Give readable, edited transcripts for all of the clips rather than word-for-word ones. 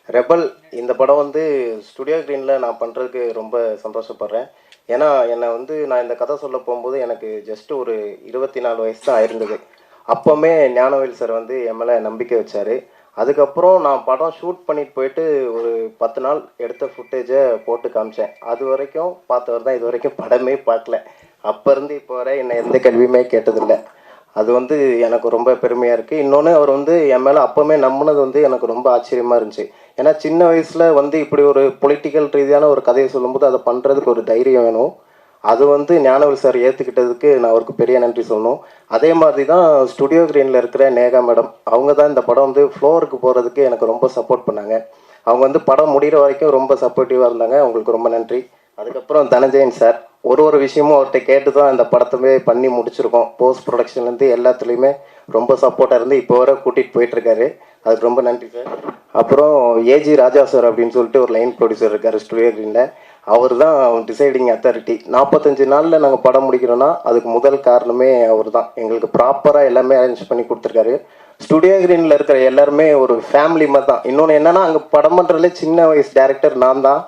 Rebel இந்த படம் வந்து ஸ்டுடியோ கிரீனில் நான் பண்ணுறதுக்கு ரொம்ப சந்தோஷப்படுறேன். ஏன்னா என்னை வந்து நான் இந்த கதை சொல்ல போகும்போது எனக்கு ஜஸ்ட் ஒரு 24 வயசு தான் ஆயிருந்தது. அப்போவுமே ஞானவேல் சார் வந்து என் மேலே நம்பிக்கை வச்சார். அதுக்கப்புறம் நான் படம் ஷூட் பண்ணிட்டு போயிட்டு ஒரு 10 நாள் எடுத்த ஃபுட்டேஜை போட்டு காமிச்சேன். அது வரைக்கும் பார்த்தவர் தான் இது வரைக்கும் படமே பார்க்கல. அப்போ இருந்து இப்போ வரை என்னை எந்த கேள்வியுமே கேட்டதில்லை. அது வந்து எனக்கு ரொம்ப பெருமையாக இருக்குது. இன்னொன்று அவர் வந்து என் மேலே அப்போவுமே நம்பினது வந்து எனக்கு ரொம்ப ஆச்சரியமாக இருந்துச்சு. ஏன்னா சின்ன வயசில் வந்து இப்படி ஒரு பொலிட்டிக்கல் ரீதியான ஒரு கதையை சொல்லும்போது அதை பண்ணுறதுக்கு ஒரு தைரியம் வேணும். அது வந்து ஞானவேல் சார் ஏற்றுக்கிட்டதுக்கு நான் அவருக்கு பெரிய நன்றி சொல்லணும். அதே மாதிரி தான் ஸ்டுடியோ கிரீனில் இருக்கிற நேகா மேடம், அவங்க தான் இந்த படம் வந்து ஃப்ளோருக்கு போகிறதுக்கு எனக்கு ரொம்ப சப்போர்ட் பண்ணாங்க. அவங்க வந்து படம் முடிகிற வரைக்கும் ரொம்ப சப்போர்ட்டிவாக இருந்தாங்க. அவங்களுக்கு ரொம்ப நன்றி. அதுக்கப்புறம் தனஞ்சயன் சார், ஒரு விஷயமும் அவர்கிட்ட கேட்டு தான் இந்த படத்தவே பண்ணி முடிச்சிருக்கோம். போஸ்ட் ப்ரொடக்ஷன்லேருந்து எல்லாத்துலேயுமே ரொம்ப சப்போர்ட்டாக இருந்து இப்போ வர கூட்டிகிட்டு போயிட்டுருக்காரு. அதுக்கு ரொம்ப நன்றி சார். அப்புறம் ஏஜி ராஜா சார் அப்படின்னு சொல்லிட்டு ஒரு லைன் ப்ரொடியூசர் இருக்கார் ஸ்டுடியோ கிரீனில். அவர் தான் டிசைடிங் அத்தாரிட்டி. 45 நாளில் நாங்கள் படம் முடிக்கிறோன்னா அதுக்கு முதல் காரணமே அவர் தான். எங்களுக்கு ப்ராப்பராக எல்லாமே அரேஞ்ச் பண்ணி கொடுத்துருக்காரு. ஸ்டுடியோ கிரீனில் இருக்கிற எல்லாருமே ஒரு ஃபேமிலி மாதிரி தான். இன்னொன்று என்னென்னா அங்கே படம் பண்ணுறதுல சின்ன வயசு டேரக்டர் நான் தான்.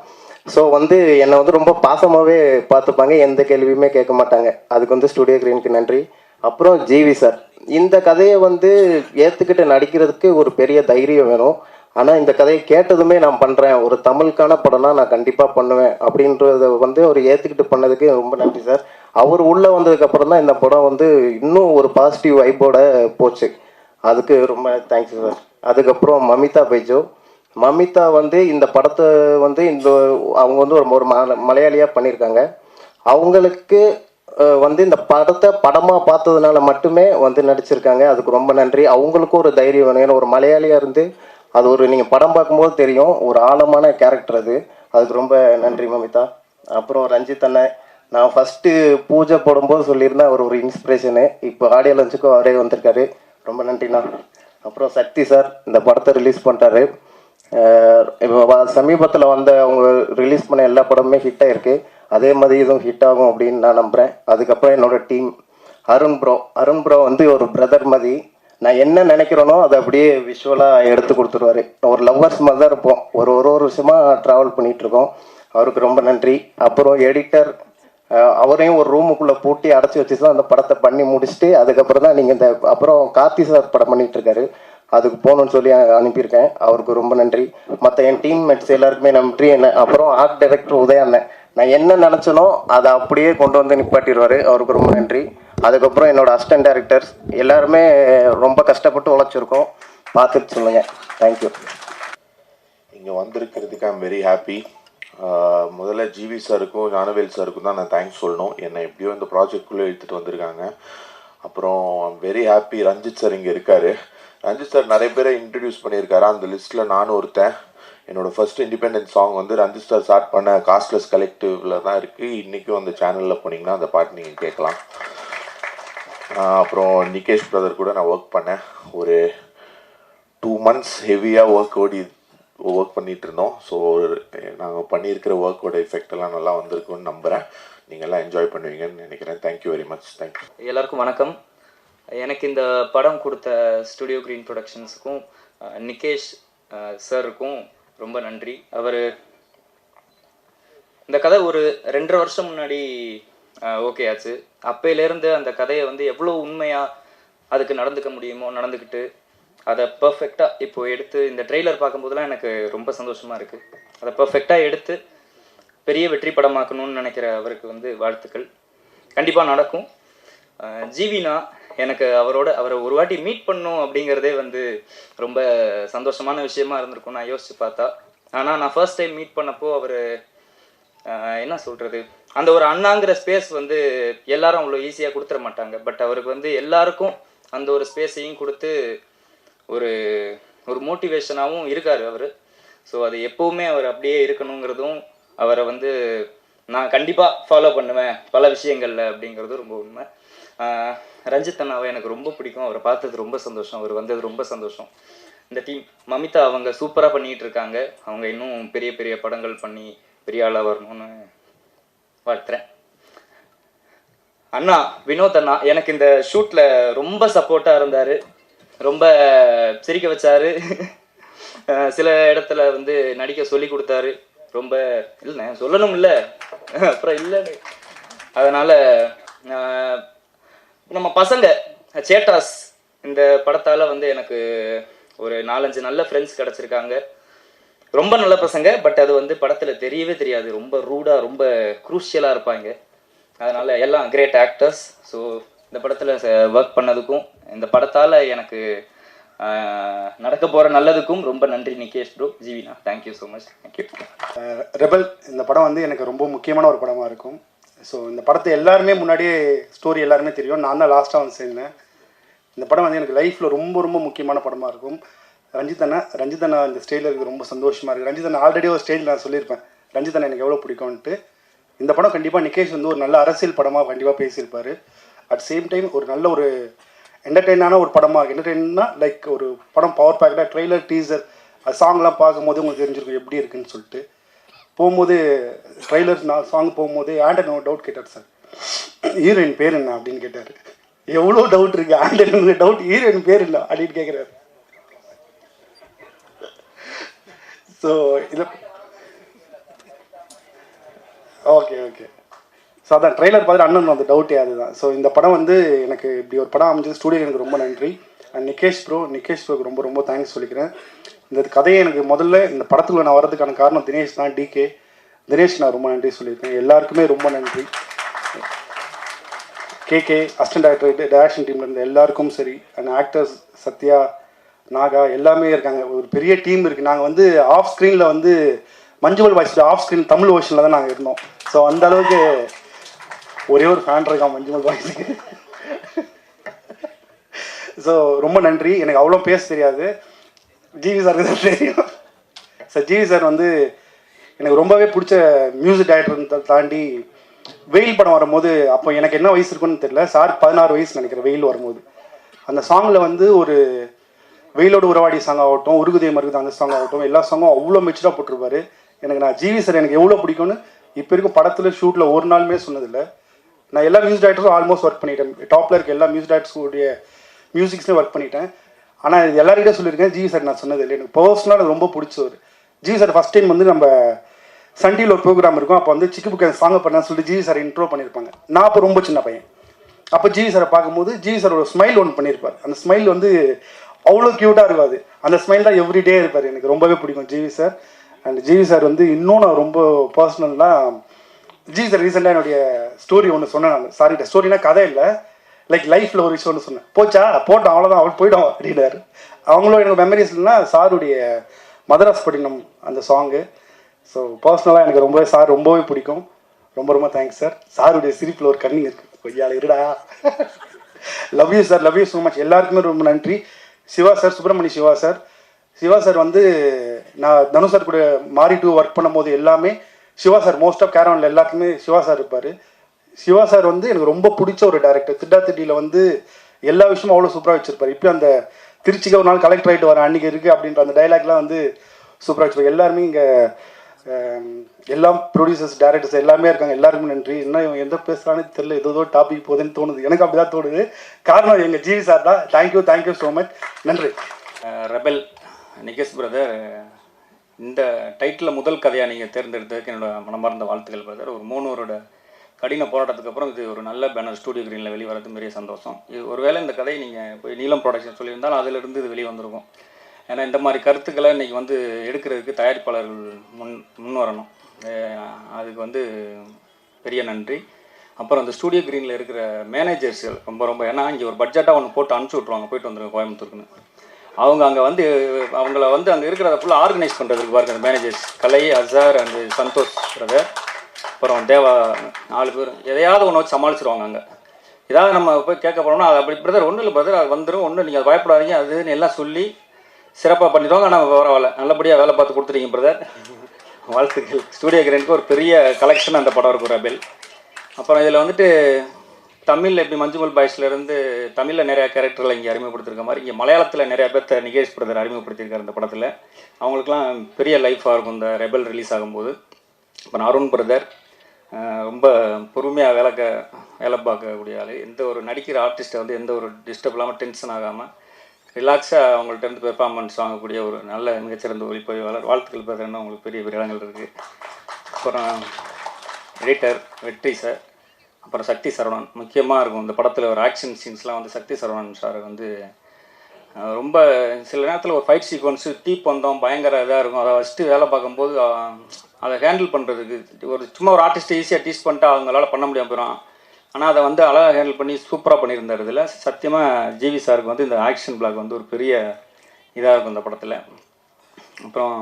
ஸோ வந்து என்னை வந்து ரொம்ப பாசமாகவே பார்த்துப்பாங்க. எந்த கேள்வியுமே கேட்க மாட்டாங்க. அதுக்கு வந்து ஸ்டுடியோ கிரீனுக்கு நன்றி. அப்புறம் ஜிவி சார், இந்த கதையை வந்து ஏற்றுக்கிட்டு நடிக்கிறதுக்கு ஒரு பெரிய தைரியம் வேணும். ஆனால் இந்த கதையை கேட்டதுமே நான் பண்ணுறேன், ஒரு தமிழுக்கான படம்னா நான் கண்டிப்பாக பண்ணுவேன் அப்படின்றத வந்து அவர் ஏற்றுக்கிட்டு பண்ணதுக்கு ரொம்ப நன்றி சார். அவர் உள்ளே வந்ததுக்கப்புறம் தான் இந்த படம் வந்து இன்னும் ஒரு பாசிட்டிவ் வைப்போட போச்சு. அதுக்கு ரொம்ப தேங்க்ஸ் சார். அதுக்கப்புறம் மமிதா பைஜோ, மமிதா வந்து இந்த படத்தை வந்து அவங்க வந்து ஒரு மலையாளியாக பண்ணியிருக்காங்க. அவங்களுக்கு வந்து இந்த படத்தை படமாக பார்த்ததுனால மட்டுமே வந்து நடிச்சிருக்காங்க. அதுக்கு ரொம்ப நன்றி. அவங்களுக்கும் ஒரு தைரியம் வேணும். ஏன்னா ஒரு மலையாளியாக இருந்து அது ஒரு நீங்கள் படம் பார்க்கும்போது தெரியும், ஒரு ஆழமான கேரக்டர் அது. அதுக்கு ரொம்ப நன்றி மமிதா. அப்புறம் ரஞ்சித் அண்ணன், நான் ஃபஸ்ட்டு பூஜை போடும்போது சொல்லியிருந்தேன் அவர் ஒரு இன்ஸ்பிரேஷனு. இப்போ ஆடியோ லஞ்சுக்கும் அவரே வந்திருக்காரு. ரொம்ப நன்றிண்ணா. அப்புறம் சக்தி சார் இந்த படத்தை ரிலீஸ் பண்ணிட்டாரு. இப்போ சமீபத்தில் வந்த அவங்க ரிலீஸ் பண்ண எல்லா படமுமே ஹிட் ஆகிருக்கு. அதே மாதிரி இதுவும் ஹிட் ஆகும் அப்படின்னு நான் நம்புகிறேன். அதுக்கப்புறம் என்னோடய டீம் அருண் ப்ரோ வந்து ஒரு பிரதர் மாதிரி. நான் என்ன நினைக்கிறேனோ அதை அப்படியே விஷுவலாக எடுத்து கொடுத்துருவாரு. ஒரு லவ்வர்ஸ் மாதிரி தான் இருப்போம். ஒரு வருஷமாக ட்ராவல் பண்ணிகிட்ருக்கோம். அவருக்கு ரொம்ப நன்றி. அப்புறம் எடிட்டர், அவரையும் ஒரு ரூமுக்குள்ளே பூட்டி அடைச்சி வச்சு தான் அந்த படத்தை பண்ணி முடிச்சுட்டு அதுக்கப்புறம் தான் நீங்கள் இந்த அப்புறம் கார்த்தி சார் படம் பண்ணிகிட்ருக்காரு. அதுக்கு போகணுன்னு சொல்லி அனுப்பியிருக்கேன். அவருக்கு ரொம்ப நன்றி. மற்ற என் டீம்மேட்ஸ் எல்லாருக்குமே நன்றி. அப்புறம் ஆர்ட் டைரக்டர் உதயா அண்ணன், நான் என்ன நினச்சனோ அதை அப்படியே கொண்டு வந்து நிப்பாட்டிடுவார். அவருக்கு ரொம்ப நன்றி. அதுக்கப்புறம் என்னோடய அசிஸ்டன்ட் டைரக்டர்ஸ் எல்லாருமே ரொம்ப கஷ்டப்பட்டு உழைச்சிருக்கோம். பார்த்துட்டு சொல்லுங்கள். தேங்க்யூ. இங்கே வந்திருக்கிறதுக்கு ஐம் வெரி ஹாப்பி. முதல்ல ஜிவி சாருக்கும் ஞானவேல் சாருக்கும் தான் நான் தேங்க்ஸ் சொல்லணும். என்னை எப்படியோ இந்த ப்ராஜெக்ட்குள்ளே இழுத்துட்டு வந்திருக்காங்க. அப்புறம் I'm very happy Ranjith sir இங்கே இருக்கார். ரஞ்சித் சார் நிறைய பேரை இன்ட்ரடியூஸ் பண்ணியிருக்காரு. அந்த லிஸ்ட்டில் நானும் ஒருத்தன். என்னோடய ஃபர்ஸ்ட் இண்டிபெண்டன்ஸ் சாங் வந்து ரஞ்சித் சார் ஸ்டார்ட் பண்ண காஸ்ட்லெஸ் கலெக்டிவில் தான் இருக்குது. இன்றைக்கும் அந்த சேனலில் போனீங்கன்னா அந்த பாட்டு நீங்கள் கேட்கலாம். அப்புறம் நிகேஷ் பிரதர் கூட நான் ஒர்க் பண்ணேன். ஒரு 2 months ஹெவியாக ஒர்க் பண்ணிகிட்டு இருந்தோம். ஸோ நாங்கள் பண்ணியிருக்கிற ஒர்க்கோட எஃபெக்ட் எல்லாம் நல்லா வந்திருக்குன்னு நம்புகிறேன். நீங்கள் எல்லாம் என்ஜாய் பண்ணுவீங்கன்னு நினைக்கிறேன். Thank you very much. தேங்க்யூ. எல்லாருக்கும் வணக்கம். எனக்கு இந்த படம் கொடுத்த ஸ்டுடியோ கிரீன் ப்ரொடக்ஷன்ஸுக்கும் நிகேஷ் சாருக்கும் ரொம்ப நன்றி. அவர் இந்த கதை ஒரு 2.5 வருஷம் முன்னாடி ஓகே ஆச்சு. அப்பையிலேருந்து அந்த கதையை வந்து எவ்வளோ உண்மையாக அதுக்கு நடந்துக்க முடியுமோ நடந்துக்கிட்டு அதை பர்ஃபெக்டாக இப்போது எடுத்து இந்த ட்ரெய்லர் பார்க்கும்போதெல்லாம் எனக்கு ரொம்ப சந்தோஷமாக இருக்குது. அதை பர்ஃபெக்டாக எடுத்து பெரிய வெற்றி படமாக்கணும்னு நினைக்கிற அவருக்கு வந்து வாழ்த்துக்கள். கண்டிப்பாக நடக்கும். ஜிவினா, எனக்கு அவரை ஒரு வாட்டி மீட் பண்ணணும் அப்படிங்கிறதே வந்து ரொம்ப சந்தோஷமான விஷயமா இருந்திருக்கும் நான் யோசிச்சு பார்த்தா. ஆனால் நான் ஃபர்ஸ்ட் டைம் மீட் பண்ணப்போ அவர் என்ன சொல்கிறது, அந்த ஒரு அண்ணாங்கிற ஸ்பேஸ் வந்து எல்லாரும் அவ்வளோ ஈஸியாக கொடுத்துட மாட்டாங்க. பட் அவருக்கு வந்து எல்லாருக்கும் அந்த ஒரு ஸ்பேஸையும் கொடுத்து ஒரு மோட்டிவேஷனாகவும் இருக்கார் அவர். ஸோ அது எப்போவுமே அவர் அப்படியே இருக்கணுங்கிறதும் அவரை வந்து நான் கண்டிப்பாக ஃபாலோ பண்ணுவேன் பல விஷயங்களில் அப்படிங்கிறதும் ரொம்ப உண்மை. ரஞ்சித் அண்ணாவை எனக்கு ரொம்ப பிடிக்கும். அவரை பார்த்தது ரொம்ப சந்தோஷம். அவர் வந்தது ரொம்ப சந்தோஷம். இந்த டீம் மமிதா அவங்க சூப்பராக பண்ணிகிட்டு இருக்காங்க. அவங்க இன்னும் பெரிய பெரிய படங்கள் பண்ணி பெரிய ஆளாக வரணும்னு வாழ்த்துறேன். அண்ணா வினோத் அண்ணா எனக்கு இந்த ஷூட்டில் ரொம்ப சப்போர்ட்டாக இருந்தார். ரொம்ப சிரிக்க வச்சார். சில இடத்துல வந்து நடிக்க சொல்லி கொடுத்தாரு. ரொம்ப இல்லைண்ணே சொல்லணும் இல்லை அப்புறம் இல்லைன்னு. அதனால் நம்ம பசங்க சேட்டாஸ் இந்த படத்தால் வந்து எனக்கு ஒரு 4-5 நல்ல ஃப்ரெண்ட்ஸ் கிடச்சிருக்காங்க. ரொம்ப நல்ல பசங்க. பட் அது வந்து படத்தில் தெரியவே தெரியாது. ரொம்ப ரூடாக ரொம்ப குரூஷியலாக இருப்பாங்க. அதனால் எல்லாம் கிரேட் ஆக்டர்ஸ். ஸோ இந்த படத்தில் ஒர்க் பண்ணதுக்கும் இந்த படத்தால் எனக்கு நடக்க போகிற நல்லதுக்கும் ரொம்ப நன்றி Nikesh bro, Jeevina. Thank you so much. Thank you. Rebel இந்த படம் வந்து எனக்கு ரொம்ப முக்கியமான ஒரு படமாக இருக்கும். ஸோ இந்த படத்தை எல்லாருமே முன்னாடியே ஸ்டோரி எல்லாருமே தெரியும். நான் தான் லாஸ்ட்டாக வந்து சேர்ந்தேன். இந்த படம் வந்து எனக்கு லைஃப்பில் ரொம்ப ரொம்ப முக்கியமான படமாக இருக்கும். ரஞ்சித் அண்ணா இந்த ஸ்டேஜில் இருக்குது ரொம்ப சந்தோஷமாக இருக்குது. ரஞ்சித் அண்ணா ஆல்ரெடி ஒரு ஸ்டேஜில் நான் சொல்லியிருப்பேன் ரஞ்சித் அண்ணா எனக்கு எவ்வளோ பிடிக்கும்ன்ட்டு. இந்த படம் கண்டிப்பாக நிகேஷ் வந்து ஒரு நல்ல அரசியல் படமாக கண்டிப்பாக பேசியிருப்பார். அட் சேம் டைம் ஒரு நல்ல ஒரு என்டர்டெயினான ஒரு படமாக, என்டர்டெயின்னா லைக் ஒரு படம் பவர் பேக்கடாக ட்ரெய்லர் டீசர் அது சாங்லாம் பார்க்கும்போது உங்களுக்கு தெரிஞ்சிருக்கும் எப்படி இருக்குன்னு சொல்லிட்டு. போகும்போது ட்ரெய்லர் நான் சாங் போகும்போது ஆண்டன் ஒரு டவுட் கேட்டார், சார் ஹீரோயின் பேர் என்ன அப்படின்னு கேட்டார். எவ்வளோ டவுட் இருக்குது ஆண்டன் டவுட், ஹீரோயின் பேர் இல்லை அப்படின்னு கேட்குறாரு. ஸோ இது ஓகே ஸோ அதான் ட்ரெய்லர் பார்த்துட்டு அண்ணன் அந்த டவுட்டே அதுதான். ஸோ இந்த படம் வந்து எனக்கு இப்படி ஒரு படம் அமைஞ்சது ஸ்டூடியோ எனக்கு ரொம்ப நன்றி. அண்ட் நிகேஷ் ப்ரோக்கு ரொம்ப ரொம்ப தேங்க்ஸ் சொல்லிக்கிறேன். இந்த கதையை எனக்கு முதல்ல இந்த படத்துக்குள்ள நான் வரதுக்கான காரணம் தினேஷ் தான். தினேஷ் நான் ரொம்ப நன்றி சொல்லியிருக்கேன். எல்லாருக்குமே ரொம்ப நன்றி. கேகே அசிஸ்டன்ட் டைரக்டர் டைரக்ஷன் டீமில் இருந்த எல்லாருக்கும் சரி, அண்ட் ஆக்டர்ஸ் சத்யா நாகா எல்லாமே இருக்காங்க. ஒரு பெரிய டீம் இருக்குது. நாங்கள் வந்து ஆஃப் ஸ்க்ரீனில் வந்து Manjummel boys off screen Tamil ஓஷனில் தான் நாங்கள் இருந்தோம். ஸோ அந்த அளவுக்கு ஒரே ஒரு ஃபேன் இருக்கான் மஞ்சுமல் பாய்ஸுக்கு. ஸோ ரொம்ப நன்றி. எனக்கு அவ்வளோ பேச தெரியாது, ஜிவி சாருக்கு தான் தெரியும். சார் ஜிவி சார் வந்து எனக்கு ரொம்பவே பிடிச்ச மியூசிக் டைரக்டர் தாண்டி வெயில் படம் வரும்போது அப்போ எனக்கு என்ன வயசு இருக்குன்னு தெரியல, சார் 16 வயசு நினைக்கிறேன் வெயில் வரும்போது. அந்த சாங்கில் வந்து ஒரு வெயிலோட உறவாடி சாங் ஆகட்டும், உருகுதே மருகுது அந்த சாங் ஆகட்டும், எல்லா சாங்கும் அவ்வளோ மெச்சூராக போட்டிருப்பாரு. நான் ஜிவி சார் எனக்கு எவ்வளோ பிடிக்கும்னு இப்போ வரைக்கும் படத்தில் ஷூட்டில் ஒரு நாளுமே சொன்னதில்லை. நான் எல்லா மியூசிக் டைரக்டரும் ஆல்மோஸ்ட் ஒர்க் பண்ணிட்டேன். டாப்பில் இருக்க எல்லா மியூசிக் டைரக்டர்ஸுடைய மியூசிக்ஸ்லேயும் ஒர்க் பண்ணிட்டேன். ஆனால் இது எல்லாருக்கிட்டே சொல்லியிருக்கேன், ஜிவி சார் நான் சொன்னதில்லை. எனக்கு பர்சனலாக எனக்கு ரொம்ப பிடிச்சவர் ஜிவி சார். ஃபஸ்ட் டைம் வந்து நம்ம சன் டிவியில் ஒரு ப்ரோக்ராம் இருக்கும். அப்போ வந்து சிக்கு புக்கு சாங்கை பண்ணான்னு சொல்லிட்டு ஜிவி சார் இன்ட்ரோ பண்ணியிருப்பாங்க. நான் அப்போ ரொம்ப சின்ன பையன். அப்போ ஜிவி சாரை பார்க்கும்போது ஜிவி சார் ஒரு ஸ்மைல் ஒன்று பண்ணியிருப்பார். அந்த ஸ்மைல் வந்து அவ்வளோ க்யூட்டாக இருக்காது. அந்த ஸ்மைல் தான் எவ்ரிடே இருப்பார். எனக்கு ரொம்பவே பிடிக்கும் GV sir. And GV sir வந்து இன்னும் நான் ரொம்ப பர்சனல்னால் ஜிவி சார் ரீசெண்டாக என்னுடைய ஸ்டோரி ஒன்று சொன்னேன். நான் சாரிட்ட ஸ்டோரினா கதை இல்லை, லைக் லைஃப்பில் ஒரு விஷயம் ஒன்று சொன்னேன். போட்டோம் அவ்வளோதான், அவள் போய்ட்டோம் அப்படின்னாரு. அவங்களும் எனக்கு மெமரிஸ் இல்லைன்னா சாருடைய மதராஸ் பட்டினம் அந்த சாங்கு. ஸோ பர்சனலாக எனக்கு சார் ரொம்பவே பிடிக்கும். ரொம்ப ரொம்ப தேங்க்ஸ் சார். சாருடைய சிரிப்பில் ஒரு கண்ணிங் இருக்குது, கொஞ்சம் இருடா. Love you sir, love you so much. எல்லாருக்குமே ரொம்ப நன்றி. சிவா சார், சுப்பிரமணிய சிவா சார் வந்து நான் தனு சார் கூட மாறி 2 ஒர்க் பண்ணும்போது எல்லாமே சிவா சார் மோஸ்ட் ஆஃப் கேரவனில் எல்லாத்துக்குமே சிவா சார் இருப்பார். சிவா சார் வந்து எனக்கு ரொம்ப பிடிச்ச ஒரு டேரக்டர். திட்டியில் வந்து எல்லா விஷயமும் அவ்வளோ சூப்பராக வச்சுருப்பார். இப்போ அந்த திருச்சிக்கு ஒரு நாள் கலெக்டர் ஆகிட்டு வர அன்றைக்கி இருக்குது அப்படின்ற அந்த டைலாக்லாம் வந்து சூப்பராக வச்சுருப்பார். எல்லாருமே இங்கே எல்லாம் ப்ரொடியூசர்ஸ் டேரக்டர்ஸ் எல்லாமே இருக்காங்க. எல்லாருக்குமே நன்றி. இன்னும் இவங்க எந்த பேசுகிறான்னு தெரியல, ஏதோ டாபிக் போகுதுன்னு தோணுது. எனக்கு அப்படி தான் தோணுது. காரணம் எங்கள் ஜிவி சார் தான். Thank you so much. நன்றி. ரெபல் நிகேஷ் பிரதர், இந்த டைட்டில் முதல் கதையாக நீங்கள் தேர்ந்தெடுத்ததுக்கு என்னோட மனமார்ந்த வாழ்த்துக்கள் பிரதர். ஒரு 3 வருட கடின போராட்டத்துக்கு அப்புறம் இது ஒரு நல்ல பேனர் ஸ்டூடியோ கிரீனில் வெளிவரது பெரிய சந்தோஷம். இது ஒருவேளை இந்த கதையை நீங்கள் போய் நீலம் ப்ரொடக்ஷன் சொல்லியிருந்தாலும் அதிலிருந்து இது வெளியே வந்திருக்கும். ஏன்னா இந்த மாதிரி கருத்துக்களை இன்றைக்கி வந்து எடுக்கிறதுக்கு தயாரிப்பாளர்கள் முன் வரணும். அதுக்கு வந்து பெரிய நன்றி. அப்புறம் அந்த ஸ்டூடியோ கிரீனில் இருக்கிற மேனேஜர்ஸ்கள் ரொம்ப ஏன்னா இங்கே ஒரு பட்ஜெட்டாக ஒன்று போட்டு அனுப்பிச்சி விட்ருவாங்க, போயிட்டு வந்துருங்க கோயம்புத்தூருக்குன்னு. அவங்க அங்கே வந்து அவங்கள வந்து அங்கே இருக்கிறத ஃபுல்லாக ஆர்கனைஸ் பண்ணுறதுக்கு பாருங்க அந்த managers Kalai, Azhar and Santhosh brother, அப்புறம் தேவா 4 பேர் எதையாவது ஒன்று வச்சு சமாளிச்சிருவாங்க. அங்கே ஏதாவது நம்ம போய் கேட்க போனோம்னா அது அப்படி பிரதர் ஒன்றும் இல்லை பிரதர், அது வந்துடும், ஒன்றும் நீங்கள் அதை பயப்படாதீங்க அதுன்னு எல்லாம் சொல்லி சிறப்பாக பண்ணிடுவாங்க. ஆனால் பரவாயில்ல, நல்லபடியாக வேலை பார்த்து கொடுத்துட்டீங்க பிரதர், வாழ்த்துக்கள். ஸ்டூடியோ கிரேனுக்கு ஒரு பெரிய கலெக்ஷன் அந்த படம் இருக்கும் ரெபெல். அப்புறம் இதில் வந்துட்டு தமிழில் எப்படி மஞ்சுமல் பாய்ஸ்லேருந்து தமிழில் நிறையா கேரக்டர்களை இங்கே அறிமுகப்படுத்திருக்க மாதிரி இங்கே மலையாளத்தில் நிறையா பேர்த்த நிகேஷ் பிரதர் அறிமுகப்படுத்தியிருக்காரு இந்த படத்தில். அவங்களுக்குலாம் பெரிய லைஃபாக இருக்கும் இந்த ரெபெல் ரிலீஸ் ஆகும்போது. அப்புறம் அருண் பிரதர் ரொம்ப பொறுமையாக வேலை பார்க்கக்கூடிய ஆள். எந்த ஒரு நடிக்கிற ஆர்டிஸ்ட்டை வந்து எந்த ஒரு டிஸ்டர்ப் இல்லாமல் டென்ஷன் ஆகாமல் ரிலாக்ஸாக அவங்கள்ட்ட இருந்து பெர்ஃபார்மன்ஸ் வாங்கக்கூடிய ஒரு நல்ல மிகச்சிறந்த ஒளிப்பதிவாளர். வாழ்த்துக்கள் பார்த்தீங்கன்னா உங்களுக்கு பெரிய பெரிய இடங்கள் இருக்குது. அப்புறம் எடிட்டர் வெற்றி சார், அப்புறம் சக்தி சரவணன். முக்கியமாக இருக்கும் இந்த படத்தில் ஒரு ஆக்ஷன் சீன்ஸ்லாம் வந்து சக்தி சரவணன் சார் வந்து ரொம்ப சில நேரத்தில் ஒரு ஃபைட் சீக்வன்ஸு தீப்பந்தம் பயங்கர இதாக இருக்கும். அதை ஃபஸ்ட்டு வேலை பார்க்கும்போது அதை ஹேண்டில் பண்ணுறதுக்கு ஒரு சும்மா ஒரு ஆர்டிஸ்ட்டை ஈஸியாக டீஸ் பண்ணிட்டு அவங்களால பண்ண முடியாமல் போயிடும். ஆனால் அதை வந்து அழகாக ஹேண்டில் பண்ணி சூப்பராக பண்ணியிருந்தார். இதில் சத்தியமாக ஜிவி சாருக்கு வந்து இந்த ஆக்ஷன் பிளாக் வந்து ஒரு பெரிய இதாக இருக்கும் இந்த படத்தில். அப்புறம்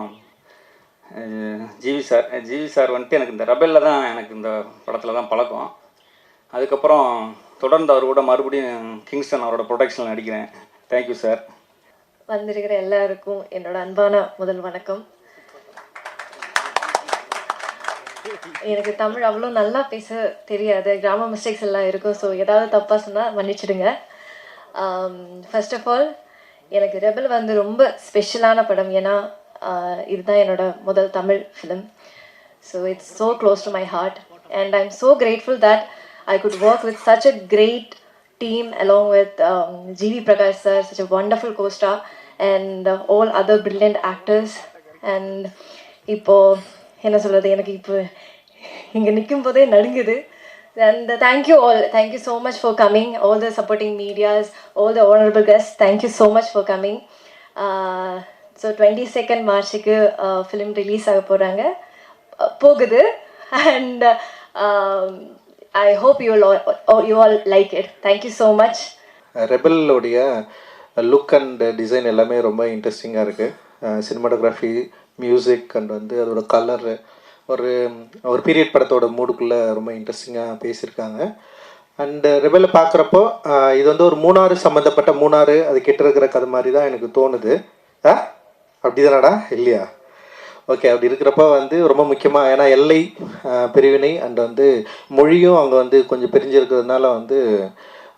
ஜிவி சார் வந்துட்டு எனக்கு இந்த ரெபெல்லில் தான் எனக்கு இந்த படத்தில் தான் பழக்கம். அதுக்கப்புறம் தொடர்ந்து அவர் கூட மறுபடியும் கிங்ஸ்டன் அவரோட ப்ரொடக்ஷனில் நடிக்கிறேன். Thank you sir. வந்திருக்கிற எல்லாருக்கும் என்னோட அன்பான முதல் வணக்கம். எனக்கு தமிழ் அவ்வளோ நல்லா பேச தெரியாது, கிராமர் மிஸ்டேக்ஸ் எல்லாம் இருக்கும். ஸோ ஏதாவது தப்பாக சொன்னால் மன்னிச்சிடுங்க. ஃபர்ஸ்ட் ஆஃப் ஆல் எனக்கு ரெபல் வந்து ரொம்ப ஸ்பெஷலான படம். ஏன்னா இதுதான் என்னோட முதல் Tamil film. So it's so close to my heart and I am so grateful that I could work with such a great team along with G.V. Prakash sir, such a wonderful co-star, and all other brilliant actors. And இப்போ என்ன சொல்கிறது, எனக்கு இப்போ இங்கே நிற்கும் போதே நடுங்குது. And thank you so much for coming, all the supporting medias, all the honorable guests, thank you so much for coming. So 22nd மார்ச்சுக்கு ஃபிலிம் ரிலீஸ் ஆக போகுது. And I hope you all like it. Thank you so much. ரெபெல்லோடைய look and design எல்லாமே ரொம்ப இன்ட்ரெஸ்டிங்காக இருக்குது. Cinematography, music and வந்து அதோட கலரு ஒரு பீரியட் படத்தோட மூடுக்குள்ளே ரொம்ப இன்ட்ரெஸ்டிங்காக பேசியிருக்காங்க. அண்டு ரெபெல்லை பார்க்குறப்போ இது வந்து ஒரு மூணாறு சம்மந்தப்பட்ட மூணாறு அது கிட்ட இருக்கிற கதை மாதிரி தான் எனக்கு தோணுது. அப்படி தானடா இல்லையா? ஓகே, அப்படி இருக்கிறப்ப வந்து ரொம்ப முக்கியமாக ஏன்னா எல்லை பிரிவினை அண்ட் வந்து மொழியும் அங்கே வந்து கொஞ்சம் பிரிஞ்சிருக்கிறதுனால வந்து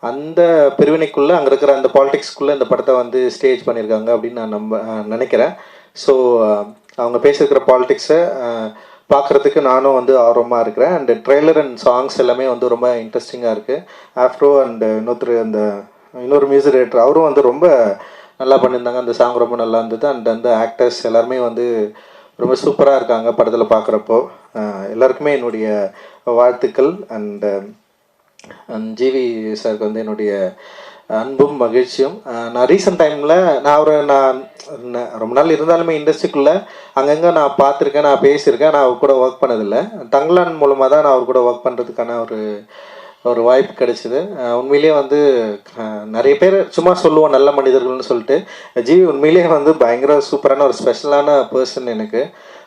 அந்த பிரிவினைக்குள்ளே அங்கே இருக்கிற அந்த பாலிடிக்ஸ்க்குள்ளே இந்த படத்தை வந்து ஸ்டேஜ் பண்ணியிருக்காங்க அப்படின்னு நான் நினைக்கிறேன். ஸோ அவங்க பேசியிருக்கிற பாலிடிக்ஸை பார்க்குறதுக்கு நானும் வந்து ஆர்வமாக இருக்கிறேன். அண்டு ட்ரெய்லர் அண்ட் சாங்ஸ் எல்லாமே வந்து ரொம்ப இன்ட்ரெஸ்டிங்காக இருக்குது. ஆஃப்ரோ அண்டு இன்னொரு மியூசிக் டைரக்டர் அவரும் வந்து ரொம்ப நல்லா பண்ணியிருந்தாங்க. அந்த சாங் ரொம்ப நல்லா இருந்தது. அண்ட் அந்த ஆக்டர்ஸ் எல்லாருமே வந்து ரொம்ப சூப்பராக இருக்காங்க படத்தில் பார்க்குறப்போ. எல்லாருக்குமே என்னுடைய வாழ்த்துக்கள். அண்ட் ஜிவி சாருக்கு வந்து என்னுடைய அன்பும் மகிழ்ச்சியும். நான் ரீசெண்ட் டைமில் நான் ரொம்ப நாள் இருந்தாலுமே இண்டஸ்ட்ரிக்குள்ளே அங்கங்கே நான் பார்த்துருக்கேன், நான் பேசியிருக்கேன். நான் அவர் கூட ஒர்க் பண்ணதில்லை. தங்கலான் மூலமாக தான் நான் அவர் கூட ஒர்க் பண்ணுறதுக்கான ஒரு வாய்ப்பு கிடைச்சிது. உண்மையிலேயே வந்து நிறைய பேர் சும்மா சொல்லுவோம் நல்ல மனிதர்கள்னு சொல்லிட்டு, ஜிவி உண்மையிலேயே வந்து பயங்கர சூப்பரான ஒரு ஸ்பெஷலான பர்சன் எனக்கு.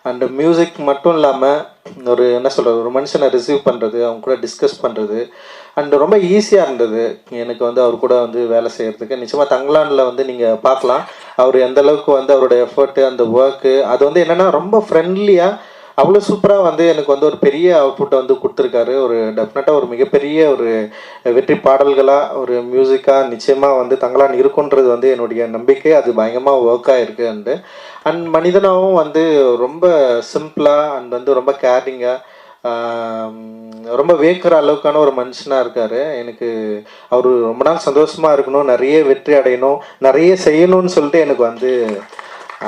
அண்டு மியூசிக் மட்டும் இல்லாமல் ஒரு மனுஷனை ரிசீவ் பண்ணுறது, அவங்க கூட டிஸ்கஸ் பண்ணுறது அண்டு ரொம்ப ஈஸியாக இருந்தது எனக்கு வந்து அவர் கூட வந்து வேலை செய்கிறதுக்கு. நிச்சயமாக தங்கலானில் வந்து நீங்கள் பார்க்கலாம் அவர் எந்தளவுக்கு வந்து அவருடைய எஃபர்ட்டு அந்த ஒர்க்கு அது வந்து என்னென்னா ரொம்ப ஃப்ரெண்ட்லியாக அவ்வளோ சூப்பராக வந்து எனக்கு வந்து ஒரு பெரிய அவுட்புட்டை வந்து கொடுத்துருக்காரு. டெஃபினட்டாக ஒரு மிகப்பெரிய ஒரு வெற்றி பாடல்களாக ஒரு மியூசிக்காக நிச்சயமாக வந்து தங்கலான் இருக்குன்றது வந்து என்னுடைய நம்பிக்கை. அது பயங்கரமாக ஒர்க் ஆகிருக்கு. அண்ட் மனிதனாகவும் வந்து ரொம்ப சிம்பிளாக அண்ட் வந்து ரொம்ப கேரிங்காக ரொம்ப வேக்கிற அளவுக்கான ஒரு மனுஷனாக இருக்கார். எனக்கு அவர் ரொம்ப நாள் சந்தோஷமாக இருக்கணும், நிறைய வெற்றி அடையணும், நிறைய செய்யணும்னு சொல்லிட்டு எனக்கு வந்து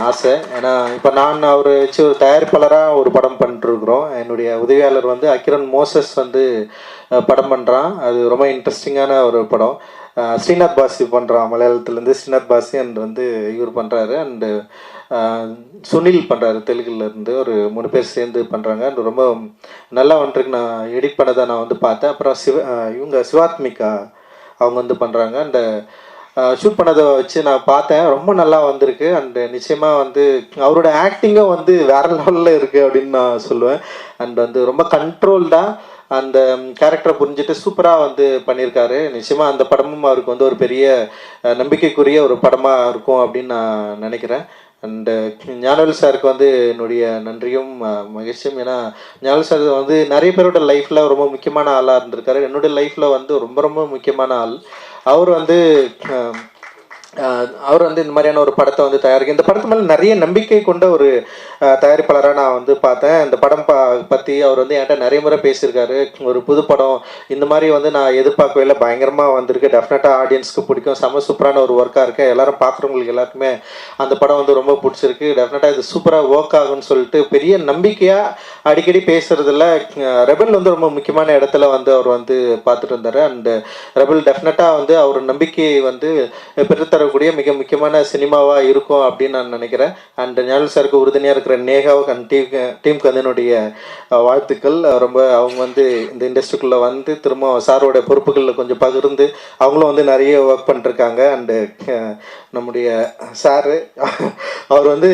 ஆசை. ஏன்னா இப்போ நான் அவர் வச்சு ஒரு தயாரிப்பாளராக ஒரு படம் பண்ணிட்டுருக்குறோம். என்னுடைய உதவியாளர் வந்து அக்கிரன் மோசஸ் வந்து படம் பண்ணுறான். அது ரொம்ப இன்ட்ரெஸ்டிங்கான ஒரு படம். ஸ்ரீநாத் பாசி பண்ணுறான், மலையாளத்துலேருந்து ஸ்ரீநாத் பாசி அண்ட் வந்து இவர் பண்ணுறாரு. அண்டு சுனில் பண்ணுறாரு தெலுங்குலேருந்து. ஒரு 3 பேர் சேர்ந்து பண்ணுறாங்க. அண்ட் ரொம்ப நல்லா வந்துருக்கு. நான் எடிட் பண்ணதை நான் வந்து பார்த்தேன். அப்புறம் இவங்க சிவாத்மிகா அவங்க வந்து பண்ணுறாங்க. அந்த ஷூட் பண்ணதை வச்சு நான் பார்த்தேன், ரொம்ப நல்லா வந்திருக்கு. அண்டு நிச்சயமாக வந்து அவரோட ஆக்டிங்கும் வந்து வேறு லெவலில் இருக்குது அப்படின்னு நான் சொல்லுவேன். அண்ட் வந்து ரொம்ப கண்ட்ரோல்டாக அந்த கேரக்டரை புரிஞ்சுட்டு சூப்பராக வந்து பண்ணியிருக்காரு. நிச்சயமாக அந்த படமும் அவருக்கு வந்து ஒரு பெரிய நம்பிக்கைக்குரிய ஒரு படமாக இருக்கும் அப்படின்னு நான் நினைக்கிறேன். அண்டு ஞானவேல் சாருக்கு வந்து என்னுடைய நன்றியும் மகிழ்ச்சியும். ஏன்னா ஞானவேல் சார் வந்து நிறைய பேரோட லைஃப்பில் ரொம்ப முக்கியமான ஆளாக இருந்திருக்காரு. என்னுடைய லைஃப்பில் வந்து ரொம்ப ரொம்ப முக்கியமான ஆள். அவர் வந்து அவர் வந்து இந்த மாதிரியான ஒரு படத்தை வந்து தயாரிக்க இந்த படத்து மேலே நிறைய நம்பிக்கை கொண்ட ஒரு தயாரிப்பாளராக நான் வந்து பார்த்தேன். இந்த படம் பற்றி அவர் வந்து என்கிட்ட நிறைய முறை பேசியிருக்காரு. ஒரு புது படம் இந்த மாதிரி வந்து நான் எதிர்பார்க்கவே இல்லை, பயங்கரமாக வந்திருக்கு, டெஃபினட்டாக ஆடியன்ஸ்க்கு பிடிக்கும், செம்ம சூப்பரான ஒரு ஒர்க்காக இருக்குது, எல்லாரும் பார்க்குறவங்களுக்கு எல்லாருக்குமே அந்த படம் வந்து ரொம்ப பிடிச்சிருக்கு, டெஃபினட்டாக இது சூப்பராக ஒர்க் ஆகும்னு சொல்லிட்டு பெரிய நம்பிக்கையாக அடிக்கடி பேசுகிறதுல ரெபல் வந்து ரொம்ப முக்கியமான இடத்துல வந்து அவர் வந்து பார்த்துட்டு வந்தார். அண்டு ரெபல் டெஃபினட்டாக வந்து அவர் நம்பிக்கையை வந்து பெற்றுத்தரக்கூடிய மிக முக்கியமான சினிமாவாக இருக்கும் அப்படின்னு நான் நினைக்கிறேன். அண்ட் ஞானவேல் சாருக்கு உறுதுணையாக இருக்கிற நேகாவுக்கு அண்ட் டீமுக்கு வந்து என்னுடைய வாழ்த்துக்கள். ரொம்ப அவங்க வந்து இந்த இண்டஸ்ட்ரிக்குள்ளே வந்து திரும்ப சாரோட பொறுப்புகளில் கொஞ்சம் பகிர்ந்து அவங்களும் வந்து நிறைய ஒர்க் பண்ணிருக்காங்க. அண்டு நம்முடைய சாரு அவர் வந்து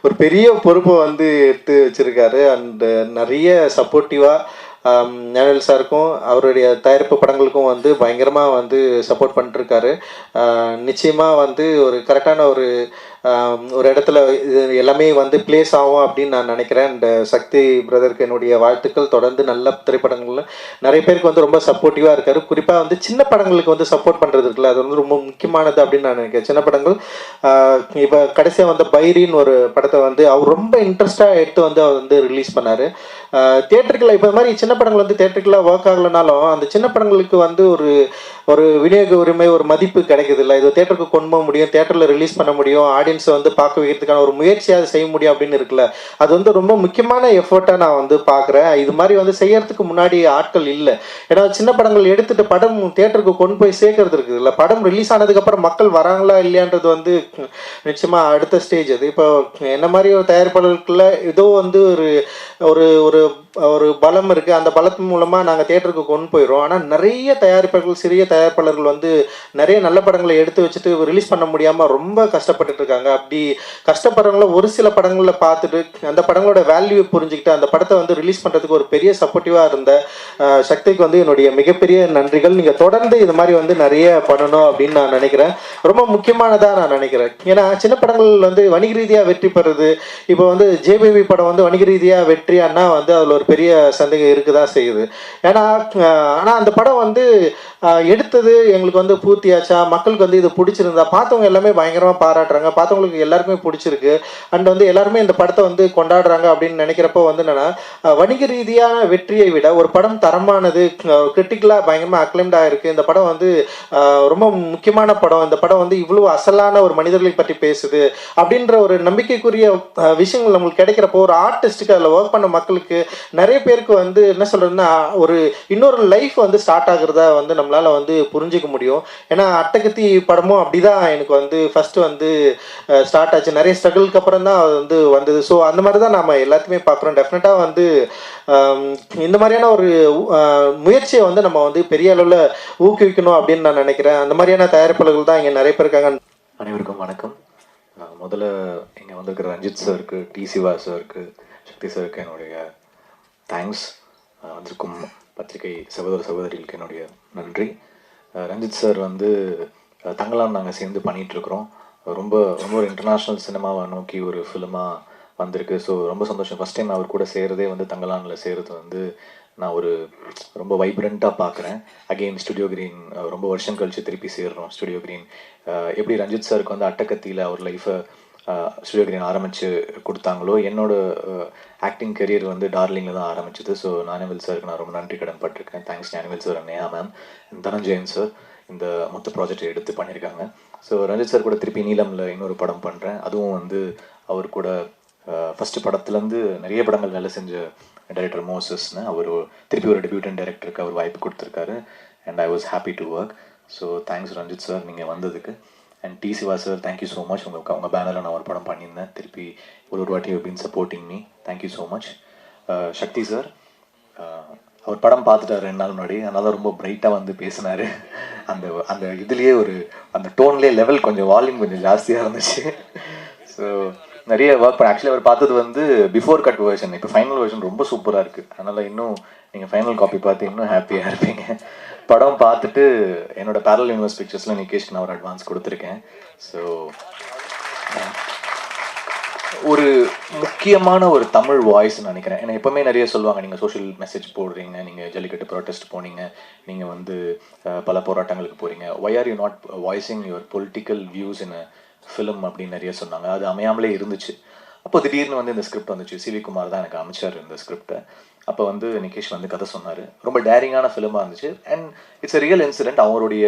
ஒரு பெரிய பொறுப்பை வந்து எடுத்து வச்சுருக்காரு. அண்டு நிறைய சப்போர்ட்டிவாக ஞானவேல் சாருக்கும் அவருடைய தயாரிப்பு படங்களுக்கும் வந்து பயங்கரமாக வந்து சப்போர்ட் பண்ணிட்டுருக்காரு. நிச்சயமாக வந்து ஒரு கரெக்டான ஒரு இடத்துல இது எல்லாமே வந்து பிளேஸ் ஆகும் அப்படின்னு நான் நினைக்கிறேன். அண்ட் சக்தி பிரதருக்கு என்னுடைய வாழ்த்துக்கள். தொடர்ந்து நல்ல திரைப்படங்கள்ல நிறைய பேருக்கு வந்து ரொம்ப சப்போர்ட்டிவாக இருக்காரு. குறிப்பாக வந்து சின்ன படங்களுக்கு வந்து சப்போர்ட் பண்ணுறது இருக்குல்ல, அது வந்து ரொம்ப முக்கியமானது அப்படின்னு நான் நினைக்கிறேன். சின்ன படங்கள் இப்போ கடைசியாக வந்த பைரின்னு ஒரு படத்தை வந்து அவர் ரொம்ப இன்ட்ரெஸ்டாக எடுத்து வந்து அவர் வந்து ரிலீஸ் பண்ணார். தியேட்டருக்குள்ள இப்போ மாதிரி சின்ன படங்கள் வந்து தியேட்டருக்குள்ள ஒர்க் ஆகலைனாலும் அந்த சின்ன படங்களுக்கு வந்து ஒரு விநியோக உரிமை, ஒரு மதிப்பு கிடைக்குது இல்லை, இது தியேட்டருக்கு கொண்டு போக முடியும், தியேட்டரில் ரிலீஸ் பண்ண முடியும், ஆடியன்ஸை வந்து பார்க்க வைக்கிறதுக்கான ஒரு முயற்சியாக அதை செய்ய முடியும் அப்படின்னு இருக்குல்ல, அது வந்து ரொம்ப முக்கியமான எஃபர்ட்டாக நான் வந்து பார்க்குறேன். இது மாதிரி வந்து செய்யறதுக்கு முன்னாடி ஆட்கள் இல்லை. ஏன்னா சின்ன படங்கள் எடுத்துகிட்டு படம் தியேட்டருக்கு கொண்டு போய் சேர்க்கறது இருக்குது இல்லை, படம் ரிலீஸ் ஆனதுக்கப்புறம் மக்கள் வராங்களா இல்லையான்றது வந்து நிச்சயமாக அடுத்த ஸ்டேஜ். அது இப்போ என்ன மாதிரி ஒரு தயாரிப்பாளர்களுக்குள்ள ஏதோ வந்து ஒரு ஒரு ஒரு பலம் இருக்குது, அந்த பலத்தின் மூலமாக நாங்கள் தியேட்டருக்கு கொண்டு போயிடுறோம். ஆனால் நிறைய தயாரிப்பாளர்கள், சிறிய தயாரிப்பாளர்கள் வந்து நிறைய நல்ல படங்களை எடுத்து வச்சுட்டு ரிலீஸ் பண்ண முடியாமல் ரொம்ப கஷ்டப்பட்டுட்டு இருக்காங்க. அப்படி கஷ்டப்படுறவங்கள ஒரு சில படங்களில் பார்த்துட்டு அந்த படங்களோட வேல்யூ புரிஞ்சுக்கிட்டு அந்த படத்தை வந்து ரிலீஸ் பண்ணுறதுக்கு ஒரு பெரிய சப்போர்ட்டிவாக இருந்த சக்திக்கு வந்து என்னுடைய மிகப்பெரிய நன்றிகள். நீங்கள் தொடர்ந்து இது மாதிரி வந்து நிறைய பண்ணணும் அப்படின்னு நான் நினைக்கிறேன். ரொம்ப முக்கியமானதாக நான் நினைக்கிறேன். ஏன்னா சின்ன படங்கள் வந்து வணிக ரீதியாக வெற்றி பெறுறது. இப்போ வந்து ஜேபிபி படம் வந்து வணிக ரீதியாக வெற்றியானா வந்து அதில் ஒரு பெரிய சந்தேகம் இருக்குதான் செய்யுது. ஏன்னா ஆனால் அந்த படம் வந்து எடுத்தது எங்களுக்கு வந்து பூர்த்தியாச்சா, மக்களுக்கு வந்து இது பிடிச்சிருந்தா, பார்த்தவங்க எல்லாமே பயங்கரமாக பாராட்டுறாங்க, பார்த்தவங்களுக்கு எல்லாருக்குமே பிடிச்சிருக்கு. அண்ட் வந்து எல்லாருமே இந்த படத்தை வந்து கொண்டாடுறாங்க அப்படின்னு நினைக்கிறப்போ வந்து என்னன்னா, வணிக ரீதியான வெற்றியை விட ஒரு படம் தரமானது, கிரிட்டிக்கலாக பயங்கரமாக அக்ளைம்டாக இருக்குது, இந்த படம் வந்து ரொம்ப முக்கியமான படம், இந்த படம் வந்து இவ்வளோ அசலான ஒரு மனிதர்களை பற்றி பேசுது அப்படின்ற ஒரு நம்பிக்கைக்குரிய விஷயங்கள் நம்மளுக்கு கிடைக்கிறப்போ ஒரு ஆர்டிஸ்ட்டுக்கு அதில் ஒர்க் பண்ண மக்களுக்கு நிறைய பேருக்கு வந்து என்ன சொல்கிறதுன்னா ஒரு இன்னொரு லைஃப் வந்து ஸ்டார்ட் ஆகுறதா வந்து நம்மளால் வந்து புரிஞ்சிக்க முடியும். ஏன்னா அட்டகத்தி படமும் அப்படி தான் எனக்கு வந்து ஃபஸ்ட்டு வந்து ஸ்டார்ட் ஆச்சு. நிறைய ஸ்ட்ரகிளுக்கு அப்புறம் தான் அது வந்து வந்தது. ஸோ அந்த மாதிரி தான் நம்ம எல்லாத்தையுமே பார்க்குறோம். டெஃபினட்டாக வந்து இந்த மாதிரியான ஒரு முயற்சியை வந்து நம்ம வந்து பெரிய அளவில் ஊக்குவிக்கணும் அப்படின்னு நான் நினைக்கிறேன். அந்த மாதிரியான தயாரிப்பாளர்கள் தான் இங்கே நிறைய பேர் இருக்காங்க. அனைவருக்கும் வணக்கம். முதல்ல இங்கே வந்திருக்கிற ரஞ்சித் சாருக்கு, டி சிவா சாருக்கு, சக்தி சாருக்கு என்னுடைய தேங்க்ஸ். வந்திருக்கும் பத்திரிகை சகோதர சகோதரிகளுக்கு என்னுடைய நன்றி. ரஞ்சித் சார் வந்து தங்கலாம் நாங்கள் சேர்ந்து பண்ணிகிட்ருக்குறோம். ரொம்ப ரொம்ப ஒரு இன்டர்நேஷ்னல் சினிமாவை நோக்கி ஒரு ஃபிலிமாக வந்திருக்கு. ஸோ ரொம்ப சந்தோஷம். ஃபஸ்ட் டைம் அவர் கூட செய்கிறதே வந்து தங்கலானில் செய்கிறது வந்து நான் ஒரு ரொம்ப வைப்ரண்ட்டாக பார்க்குறேன். அகெயின் ஸ்டுடியோ கிரீன் ரொம்ப வருஷம் கழித்து திருப்பி சேர்றோம். ஸ்டுடியோ கிரீன் எப்படி ரஞ்சித் சாருக்கு வந்து அட்டகத்தியில் அவர் லைஃப்பை ஸ்டுடியோ கிரீன் ஆரம்பித்து கொடுத்தாங்களோ, என்னோட ஆக்டிங் கெரியர் வந்து டார்லிங்கில் தான் ஆரம்பிச்சது. ஸோ ஞானவேல் சாருக்கு நான் ரொம்ப நன்றி கடன் பட்டிருக்கேன். Thanks Gnanavel sir, Neha ma'am, Dhananjayan sir இந்த மொத்த ப்ராஜெக்ட் எடுத்து பண்ணியிருக்காங்க. ஸோ ரஞ்சித் சார் கூட திருப்பி நீலமில் இன்னொரு படம் பண்ணுறேன். அதுவும் வந்து அவர் கூட ஃபஸ்ட்டு படத்துலேருந்து நிறைய படங்கள் வேலை செஞ்ச டைரக்டர் மோசஸ்னு அவர் திருப்பி ஒரு டெபியூட்டன் டைரக்டருக்கு அவர் வாய்ப்பு கொடுத்துருக்காரு. And I was happy to work. So thanks Ranjith sir நீங்கள் வந்ததுக்கு. And T Siva sir, thank you so much. உங்கள் பேனரில் நான் ஒரு படம் பண்ணியிருந்தேன். திருப்பி ஒரு வாட்டி you been supporting me. Thank you so much. Sakthi sir, அவர் படம் பார்த்துட்டார் 2 நாள் முன்னாடி, அதனால ரொம்ப பிரைட்டாக வந்து பேசினார். அந்த இதுலேயே அந்த டோன்லேயே லெவல் கொஞ்சம் வால்யூம் கொஞ்சம் ஜாஸ்தியாக இருந்துச்சு. ஸோ நிறைய ஒர்க் பண்ண. ஆக்சுவலி அவர் பார்த்தது வந்து பிஃபோர் கட் வெர்ஷன். இப்போ ஃபைனல் வெர்ஷன் ரொம்ப சூப்பராக இருக்குது. அதனால் இன்னும் நீங்கள் ஃபைனல் காப்பி பார்த்து இன்னும் ஹாப்பியாக இருப்பீங்க. படம் பார்த்துட்டு என்னோட பேரல் யூனிவர்ஸ் பிக்சர்ஸில் நிகேஷ்க்கு நான் ஒரு அட்வான்ஸ் கொடுத்துருக்கேன். ஸோ ஒரு முக்கியமான ஒரு தமிழ் வாய்ஸ்ன்னு நினைக்கிறேன். ஏன்னா எப்பவுமே நிறைய சொல்லுவாங்க, நீங்கள் சோஷியல் மெசேஜ் போடுறீங்க, நீங்கள் ஜல்லிக்கட்டு ப்ரொட்டஸ்ட் போனீங்க, நீங்கள் வந்து பல போராட்டங்களுக்கு போகிறீங்க, why are you not voicing your political views in a film அப்படின்னு நிறைய சொன்னாங்க. அது அமையாமலே இருந்துச்சு. அப்போ திடீர்னு வந்து இந்த ஸ்கிரிப்ட் வந்துச்சு. சிவி குமார் தான் எனக்கு அமைச்சார் இந்த ஸ்கிரிப்டை. அப்போ வந்து நிகேஷ் வந்து கதை சொன்னார். ரொம்ப டேரிங்கான ஃபிலிமாக இருந்துச்சு. And it's a real incident. அவருடைய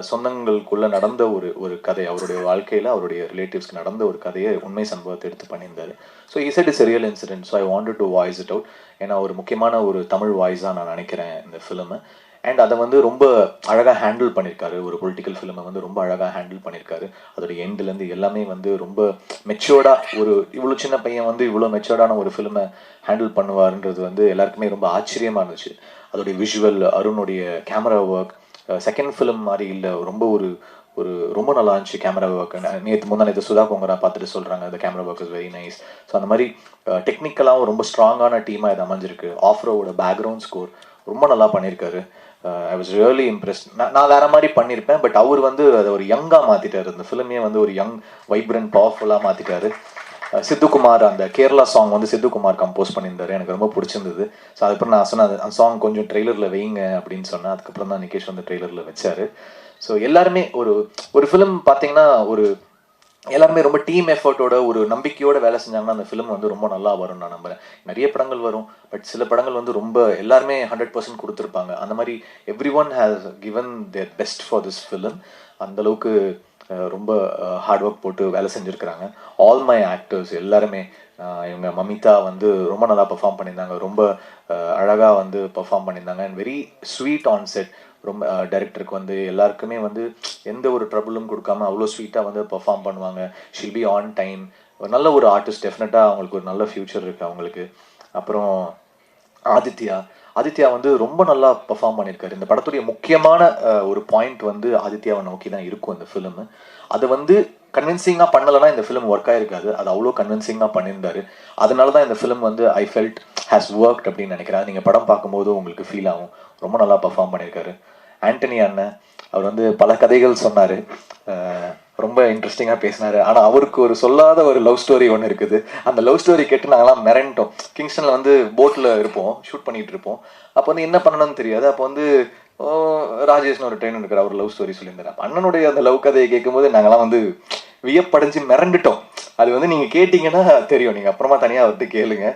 சொந்தங்களுக்குள்ளே நடந்த ஒரு கதை, அவருடைய வாழ்க்கையில் அவருடைய ரிலேட்டிவ்ஸ்க்கு நடந்த ஒரு கதையை, உண்மை சம்பவத்தை எடுத்து பண்ணியிருந்தார். So he said it's a real incident, so I wanted to voice it out. ஏன்னா ஒரு முக்கியமான ஒரு தமிழ் வாய்ஸாக நான் நினைக்கிறேன் இந்த ஃபிலிமை. அண்ட் அதை வந்து ரொம்ப அழகாக ஹேண்டில் பண்ணியிருக்காரு. ஒரு பொலிட்டிக்கல் ஃபிலிமை வந்து ரொம்ப அழகாக ஹேண்டில் பண்ணியிருக்காரு. அதோடைய எண்ட்லேருந்து எல்லாமே வந்து ரொம்ப மெச்சோர்டாக, ஒரு இவ்வளோ சின்ன பையன் வந்து இவ்வளோ மெச்சோர்டான ஒரு ஃபிலிமை ஹேண்டில் பண்ணுவாருன்றது வந்து எல்லாருக்குமே ரொம்ப ஆச்சரியமாக இருந்துச்சு. அதோடைய விஷுவல், அருணுடைய கேமரா ஒர்க் செகண்ட் ஃபிலிம் மாதிரி இல்லை, ரொம்ப நல்லா இருந்துச்சு கேமரா ஒர்க். நேற்று சுதா பொங்கரா பார்த்துட்டு சொல்கிறாங்க the camera work is very nice. So அந்த மாதிரி டெக்னிக்கலாகவும் ரொம்ப ஸ்ட்ராங்கான டீமாக இது அமைஞ்சிருக்கு. ஆஃப்ரோவோட பேக்ரவுண்ட் ஸ்கோர் ரொம்ப நல்லா பண்ணியிருக்காரு. I was really impressed. நான் வேற மாதிரி பண்ணியிருப்பேன், பட் அவர் வந்து அதை ஒரு யங்காக மாற்றிட்டார். இந்த ஃபிலிமே வந்து ஒரு யங், வைப்ரண்ட், பவர்ஃபுல்லாக மாற்றிட்டாரு. சித்துக்குமார், அந்த கேரளா சாங் வந்து சித்துக்குமார் கம்போஸ் பண்ணியிருந்தாரு. எனக்கு ரொம்ப பிடிச்சிருந்தது. ஸோ அதுக்கப்புறம் நான் சொன்னேன் அந்த சாங் கொஞ்சம் ட்ரெய்லரில் வைங்க அப்படின்னு சொன்னேன். அதுக்கப்புறம் தான் நிகேஷ் வந்து ட்ரெய்லரில் வச்சாரு. ஸோ எல்லாருமே ஒரு ஃபிலிம் பார்த்தீங்கன்னா எல்லாருமே ரொம்ப டீம் எஃபர்ட்டோட ஒரு நம்பிக்கையோட வேலை செஞ்சாங்கன்னா அந்த ஃபிலிம் வந்து ரொம்ப நல்லா வரும் நான் நம்புறேன். நிறைய படங்கள் வரும், பட் சில படங்கள் வந்து ரொம்ப எல்லாருமே 100% கொடுத்துருப்பாங்க. அந்த மாதிரி every one has given their best for this film. அந்தளவுக்கு ரொம்ப ஹார்ட் ஒர்க் போட்டு வேலை செஞ்சுருக்கிறாங்க. ஆல் மை ஆக்டர்ஸ் எல்லாருமே, இவங்க மமிதா வந்து ரொம்ப நல்லா பெர்ஃபார்ம் பண்ணியிருந்தாங்க. ரொம்ப அழகாக வந்து பெர்ஃபார்ம் பண்ணியிருந்தாங்க. And very sweet on set. ரொம்ப டைரக்டருக்கு வந்து எல்லாருக்குமே வந்து எந்த ஒரு ட்ரபிளும் கொடுக்காம அவ்வளோ ஸ்வீட்டாக வந்து பெர்ஃபார்ம் பண்ணுவாங்க. She'll be on time. ஒரு நல்ல ஒரு ஆர்டிஸ்ட், டெஃபினட்டாக அவங்களுக்கு ஒரு நல்ல ஃப்யூச்சர் இருக்குது அவங்களுக்கு. அப்புறம் ஆதித்யா வந்து ரொம்ப நல்லா பெர்ஃபார்ம் பண்ணியிருக்காரு. இந்த படத்துடைய முக்கியமான ஒரு பாயிண்ட் வந்து ஆதித்யாவை நோக்கி தான் இருக்கும் இந்த ஃபிலிம். அதை வந்து கன்வின்சிங்காக பண்ணலைன்னா இந்த ஃபிலிம் ஒர்க் ஆகிருக்காது. அது அவ்வளோ கன்வின்சிங்காக பண்ணியிருந்தாரு. அதனால தான் இந்த ஃபிலிம் வந்து ஐ ஃபெல்ட் ஹேஸ் ஒர்க்ட் அப்படின்னு நினைக்கிறேன். நீங்கள் படம் பார்க்கும்போது உங்களுக்கு ஃபீல் ஆகும். ரொம்ப நல்லா பெர்ஃபார்ம் பண்ணியிருக்காரு. ஆண்டனி அண்ணன், அவர் வந்து பல கதைகள் சொன்னார், ரொம்ப இன்ட்ரெஸ்டிங்காக பேசினார். ஆனால் அவருக்கு ஒரு சொல்லாத ஒரு லவ் ஸ்டோரி ஒன்று இருக்குது. அந்த லவ் ஸ்டோரி கேட்டு நாங்களாம் மிரண்டோம். கிங்ஸ்டனில் வந்து போட்டில் இருப்போம், ஷூட் பண்ணிகிட்டு இருப்போம். அப்போ வந்து என்ன பண்ணணும்னு தெரியாது. அப்போ வந்து ராஜேஷ்னு ஒரு ட்ரெயின் இருக்கிற அவர் லவ் ஸ்டோரி சொல்லியிருந்தார். அண்ணனுடைய அந்த லவ் கதையை கேட்கும்போது நாங்களாம் வந்து வியப்படைஞ்சு மிரண்டுட்டோம். அது வந்து நீங்கள் கேட்டிங்கன்னா தெரியும், நீங்கள் அப்புறமா தனியாக அவர்கிட்ட கேளுங்க.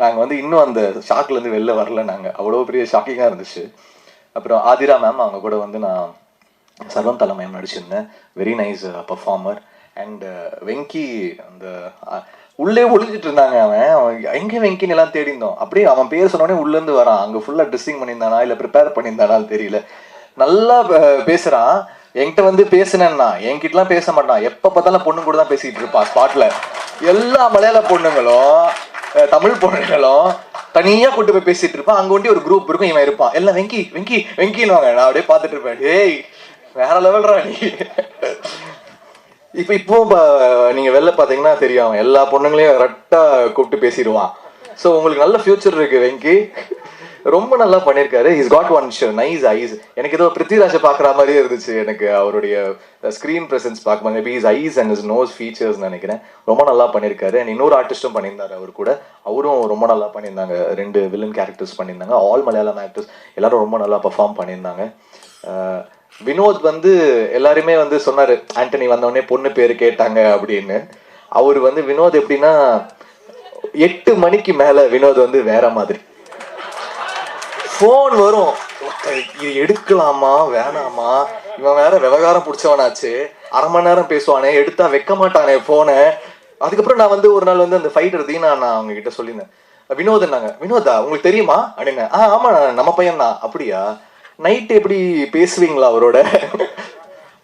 நாங்கள் வந்து இன்னும் அந்த ஷாக்லேருந்து வெளில வரல. நாங்கள் அவ்வளோ பெரிய ஷாக்கிங்காக இருந்துச்சு. அப்புறம் ஆதிரா மேம், அவங்க கூட வந்து நான் சர்வம் தலை மேம் நடிச்சிருந்தேன். Very nice performer. And Venky அந்த உள்ளே ஒழிஞ்சிட்டு இருந்தாங்க. அவன் எங்கே வெங்கின்னு எல்லாம் தேடி இருந்தோம். அப்படியே அவன் பேர் சொன்னோடனே உள்ளேருந்து வரான். அங்கே ஃபுல்லாக ட்ரெஸ்ஸிங் பண்ணியிருந்தானா இல்லை ப்ரிப்பேர் பண்ணியிருந்தானான்னு தெரியல. நல்லா பேசுகிறான். என்கிட்ட வந்து பேசுனேன்னா என்கிட்டலாம் பேச மாட்டான். எப்போ பார்த்தாலும் பொண்ணு கூட தான் பேசிக்கிட்டு இருப்பான் ஸ்பாட்டில். எல்லா மலையாள பொண்ணுங்களும் தமிழ் பொண்ணுங்களும் தனியாக கூட்டு போய் பேசிட்டு இருப்பான். அங்கே ஒண்டி ஒரு குரூப் இருக்கும், இவன் இருப்பான். எல்லாம் வெங்கி வெங்கி வெங்கின்னு வாங்க. நான் அப்படியே பார்த்துட்டு இருப்பேன். டேய் வேற லெவல்ரா நீ. இப்போ நீங்க வெளில பாத்தீங்கன்னா தெரியும், எல்லா பொண்ணுங்களையும் கரெக்டா கூப்பிட்டு பேசிடுவான். ஸோ உங்களுக்கு நல்ல ஃபியூச்சர் இருக்கு வெங்கி. ரொம்ப நல்லா பண்ணியிருக்காரு. His got one nice eyes. எனக்கு ஏதோ பிருத்திவிராஜை பார்க்குற மாதிரியே இருந்துச்சு. எனக்கு அவருடைய ஸ்க்ரீன் ப்ரெசன்ஸ் பார்க்கும்போது maybe his eyes and his nose features நினைக்கிறேன். ரொம்ப நல்லா பண்ணியிருக்காரு. அண்ட் இன்னொரு ஆர்டிஸ்ட்டும் பண்ணியிருந்தாரு அவர் கூட. அவரும் ரொம்ப நல்லா பண்ணியிருந்தாங்க. 2 வில்லன் கேரக்டர்ஸ் பண்ணியிருந்தாங்க. ஆல் மலையாளம் ஆக்டர்ஸ் எல்லாரும் ரொம்ப நல்லா பர்ஃபார்ம் பண்ணியிருந்தாங்க. வினோத் வந்து எல்லாருமே வந்து சொன்னார், ஆண்டனி வந்தவொடனே பொண்ணு பேர் கேட்டாங்க அப்படின்னு. அவர் வந்து வினோத் எப்படின்னா 8 மணிக்கு மேலே வினோத் வந்து வேற மாதிரி. ஃபோன் வரும், இது எடுக்கலாமா வேணாமா, இவன் வேற விவகாரம் பிடிச்சவனாச்சு, அரை மணி நேரம் பேசுவானே, எடுத்தா வைக்க மாட்டானே ஃபோனை. அதுக்கப்புறம் நான் வந்து ஒரு நாள் வந்து அந்த ஃபைட்டர் தீனா நான் அவங்க கிட்ட சொல்லியிருந்தேன். வினோத்னாங்க. வினோதா உங்களுக்கு தெரியுமா அப்படின்னு. ஆமா நம்ம பையன் தான். அப்படியா, நைட்டு எப்படி பேசுவீங்களா அவரோட?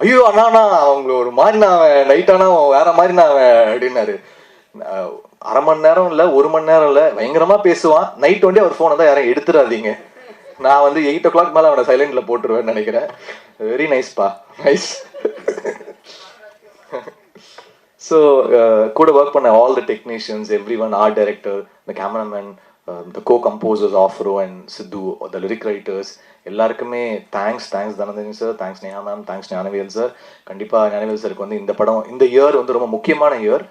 ஐயோ அண்ணா அவங்க ஒரு மாதிரி நான் நைட்டானா வேற மாதிரி நான் அப்படின்னாரு. அரை மணி நேரம் இல்லை, 1 மணி நேரம் இல்லை, பயங்கரமா பேசுவான். நைட் வண்டி அவர் ஃபோனை தான் யாரும் எடுத்துடாதீங்க. நான் வந்து 8 o'clock மேலே அவனை சைலண்ட்ல போட்டுருவேன்னு நினைக்கிறேன். வெரி நைஸ்பா, நைஸ். ஸோ கூட ஒர்க் பண்ண all the technicians, everyone, art director, the cameraman, the co composers Afro and Sidhu, the lyric writers, எல்லாருக்குமே thanks Dhananjan sir, thanks Neha ma'am, thanks Gnanavel sir. கண்டிப்பாக ஞானவேல் சாருக்கு வந்து இந்த படம், இந்த இயர் வந்து ரொம்ப முக்கியமான இயர்.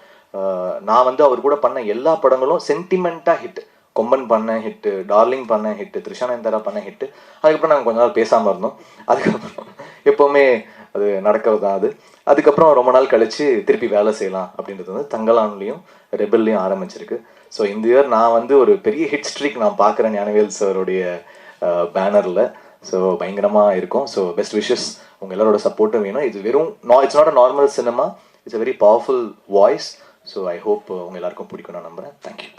நான் வந்து அவர் கூட பண்ண எல்லா படங்களும் சென்டிமெண்ட்டாக ஹிட். கொம்பன் பண்ண ஹிட்டு, டார்லிங் பண்ண ஹிட்டு, த்ரிஷா நயன்தாரா பண்ண ஹிட்டு. அதுக்கப்புறம் நாங்கள் கொஞ்ச நாள் பேசாமல் இருந்தோம். அதுக்கப்புறம் எப்போவுமே அது நடக்கிறது தான் அது. அதுக்கப்புறம் ரொம்ப நாள் கழித்து திருப்பி வேலை செய்யலாம் அப்படின்றது வந்து தங்கலான்லேயும் ரெபல்லையும் ஆரம்பிச்சிருக்கு. ஸோ இந்த இயர் நான் வந்து ஒரு பெரிய ஹிட் ஸ்ட்ரீக் நான் பார்க்குறேன் ஞானவேல் சாருடைய பேனரில். ஸோ பயங்கரமாக இருக்கும். ஸோ பெஸ்ட் விஷஸ், உங்கள் எல்லாரோட சப்போர்ட்டும் வேணும். இது வெறும் it's not a normal cinema, it's a very powerful voice. So I hope உங்கள் எல்லாருக்கும் பிடிக்கும் நான் நம்புகிறேன். தேங்க்யூ.